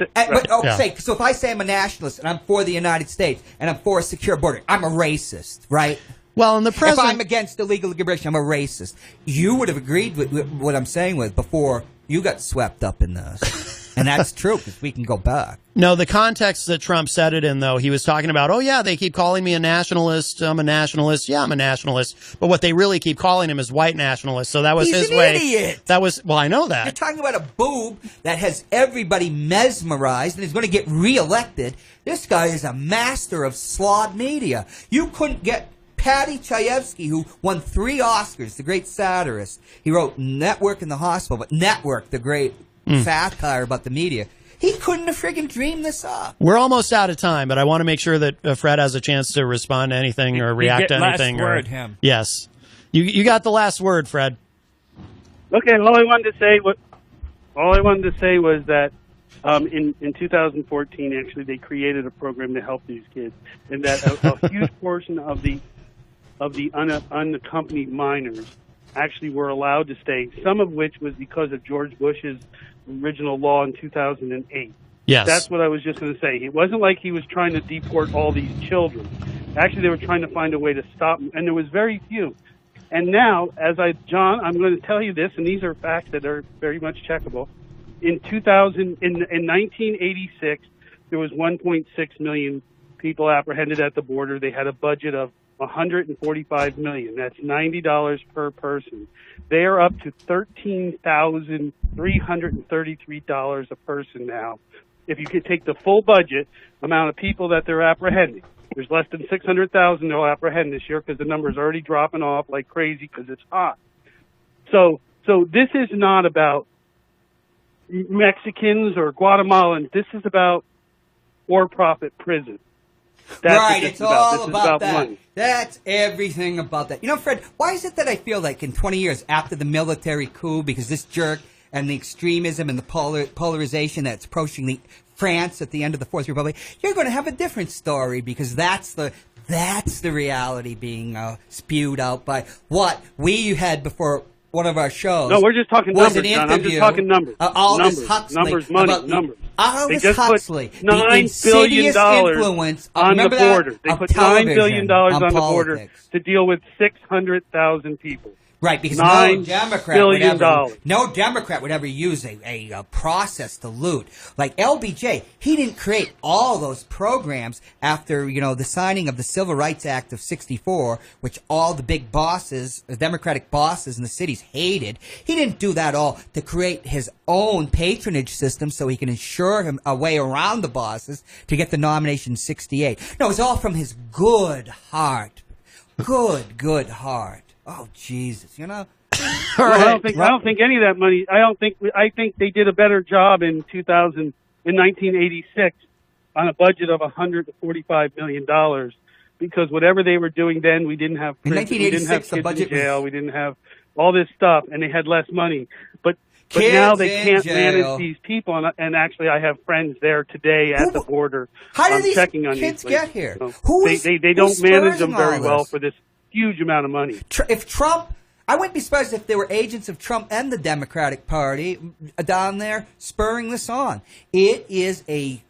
So if I say I'm a nationalist and I'm for the United States and I'm for a secure border, I'm a racist, right? Well, and the president... If I'm against illegal immigration, I'm a racist. You would have agreed with what I'm saying before you got swept up in this. And that's true, because we can go back. No, the context that Trump said it in, though, he was talking about, they keep calling me a nationalist. I'm a nationalist. Yeah, I'm a nationalist. But what they really keep calling him is white nationalist. So that was his way. He's an idiot. That was, I know that. You're talking about a boob that has everybody mesmerized and is going to get reelected. This guy is a master of slod media. You couldn't get Patty Chayefsky, who won 3 Oscars, the great satirist. He wrote Network in the Hospital, but Network, the great satire about the media. He couldn't have friggin' dreamed this up. We're almost out of time, but I want to make sure that Fred has a chance to respond to anything or react to anything. Last word, Yes. You got the last word, Fred. Okay, all I wanted to say was that in 2014, actually, they created a program to help these kids, and that a huge portion of the unaccompanied minors actually were allowed to stay, some of which was because of George Bush's original law in 2008. Yes. That's what I was just going to say. It wasn't like he was trying to deport all these children. Actually, they were trying to find a way to stop them, and there was very few. And now, John, I'm going to tell you this, and these are facts that are very much checkable. in 1986, there was 1.6 million people apprehended at the border. They had a budget of $145 million. That's $90 per person. They are up to $13,333 a person now. If you could take the full budget amount of people that they're apprehending, there's less than 600,000 they'll apprehend this year because the number's already dropping off like crazy because it's hot. So this is not about Mexicans or Guatemalans. This is about for-profit prison. That's right, it's all about that. Money. That's everything about that. You know, Fred, why is it that I feel like in 20 years after the military coup, because this jerk and the extremism and the polarization that's approaching France at the end of the Fourth Republic, you're going to have a different story because that's the reality being spewed out by what we had before one of our shows. No, we're just talking numbers, John. I'm just talking numbers. Aldous Huxley. Numbers, money, numbers. Aldous they just Huxley. Put $9 billion on the border. They put $9 billion on the border to deal with 600,000 people. Right, because no Democrat would ever use a process to loot. Like LBJ, he didn't create all those programs after, the signing of the Civil Rights Act of 64, which all the big bosses, the Democratic bosses in the cities hated. He didn't do that all to create his own patronage system so he can ensure him a way around the bosses to get the nomination in 68. No, it was all from his good heart. Good heart. Oh Jesus! Well, I don't think any of that money. I think they did a better job in 1986 on a budget of $145 million because whatever they were doing then, we didn't have prison, we didn't have kids in jail, we didn't have all this stuff, and they had less money. But now they can't manage these people, and actually, I have friends there today at the border. How do these kids get here? They don't manage them very well for this huge amount of money. If Trump, I wouldn't be surprised if there were agents of Trump and the Democratic Party down there spurring this on. It is a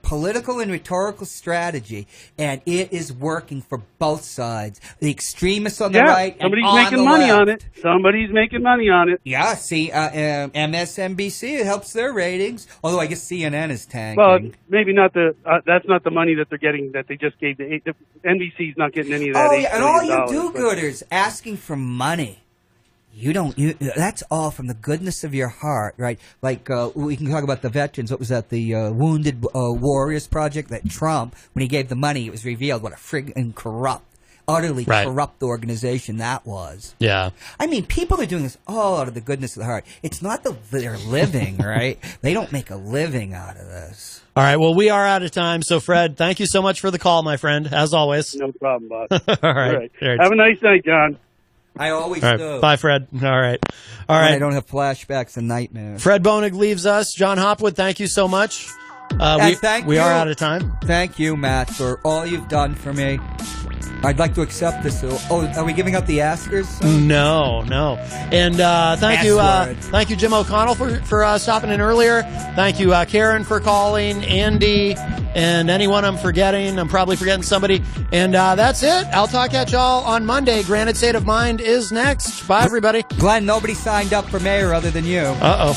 political and rhetorical strategy, and it is working for both sides. The extremists on the right and somebody's on making the money left. on it. Somebody's making money on it. Yeah, see, MSNBC, it helps their ratings, although I guess CNN is tanking. Well, maybe not that's not the money that they're getting that they just gave the NBC's not getting any of that. Oh, yeah, and all you do-gooders asking for money. That's all from the goodness of your heart, right? Like, we can talk about the veterans. What was that? The Wounded Warriors Project that Trump, when he gave the money, it was revealed what a friggin' utterly corrupt organization that was. Yeah. I mean, people are doing this all out of the goodness of the heart. It's not that they're living, right? They don't make a living out of this. All right. Well, we are out of time. So, Fred, thank you so much for the call, my friend, as always. No problem, boss. All right. Have a nice night, John. I always do. Bye, Fred. All right. I don't have flashbacks and nightmares. Fred Boenig leaves us. Jon Hopwood, thank you so much. We are out of time. Thank you, Matt, for all you've done for me. I'd like to accept this. Oh, are we giving out the Askers? No. And thank you, Jim O'Connell for stopping in earlier. Thank you, Karen, for calling, Andy, and anyone I'm forgetting. I'm probably forgetting somebody. And that's it. I'll talk at y'all on Monday. Granted State of Mind is next. Bye, everybody. Glenn, nobody signed up for mayor other than you. Uh-oh.